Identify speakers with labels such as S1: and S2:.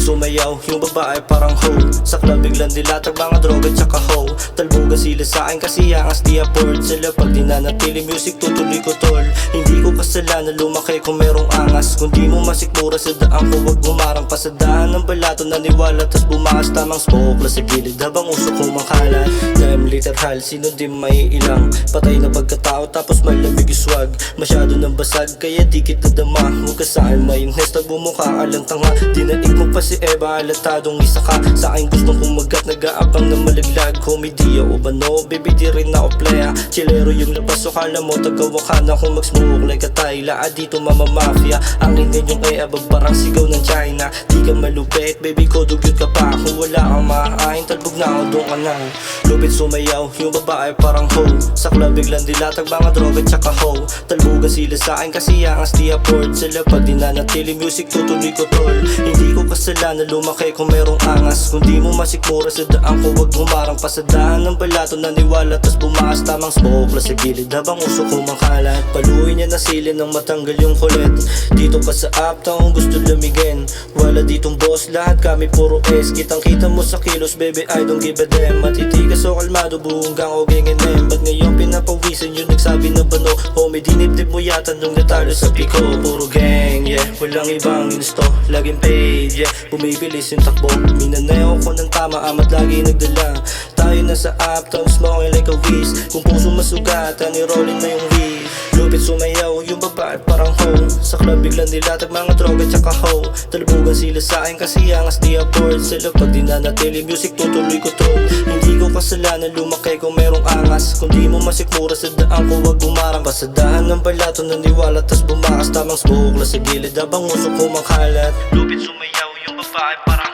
S1: sumayaw, yung babae parang hoe. Sa club biglang dilatag mga droga tsaka hoe. Talboga sila sa akin kasi angas di afford. Sila pag di nanatili music tutuloy ko tol. Hindi ko kasalanan lumaki kung merong angas. Kung di mo masikmura sa daan ko wag bumarang pa sa daan ng balato naniwala tas bumakas tamang smoke la sa gilid habang uso ko makalat. Damn literal sino di may ilang patay na pagkatao tapos malamig yung swag. Masyado nang basag kaya di kita dama. Huwag ka sa'kin mayonnaise nagbumukha ka lang tanga. Dinaig mo pa si Eva alatadong isa ka. Sa akin gustong kumagat nag-aabang na malaglag. Komedya o bano baby di rin ako playa. Chilero yung labas so kala mo taga-Wakanda kung mag-smoke like a Tayla. Dito mama mafia ang ingay yung kay abag parang sigaw ng China. Di ka malupit baby ko dugyot ka pa. Kung wala kang maain talbog na ako doon ka na. Lupit sumayaw yung babae parang hoe. Sa club biglang dilatag mga droga tsaka hoe. Talboga sila sa akin kasi angas di afford. Sila pag di nanatili music tutuloy ko tol. Hindi ko kasalanan lumaki kung merong angas. Kung di mo masikmura sa daan ko wag humarang pa sa daan ng balato naniwala tas bumakas tamang smoke la sa gilid habang uso ko makalat. Paluin niya na sili nang matanggal yung kulit. Dito ka sa uptown gusto lumigin. Wala ditong boss lahat kami puro S. Kitang kita mo sa kilos baby I don't give a damn. Matitigas o kalmado buong gang o gengin. Ba't ngayon pinapawisan yung nagsabi na bano. Homie dinibdib mo yata nung natalo sa piko. Puro gang yeah walang ibang insto. Laging paid yeah bumibilis yung takbo. Minanayaw ko ng tama amat lagi nagdala. Tayo na sa uptown smoking like a whiz. Kung puso masugatan i-rolling na yung weed. Lupit sumayaw yung babae parang hoe. Sa club biglang dilatag mga droga tsaka hoe. Talbogan sila sa akin kasi angas di afford. Sila pag di nanatili music tutuloy ko tol. Hindi ko kasalanan lumaki kung merong angas. Kung di mo masikmura sa daan ko wag bumarang pa sa daan ng balato naniwala tas bumakas tamang smoke la sa gilid habang uso ko makalat. Lupit sumayaw yung babae parang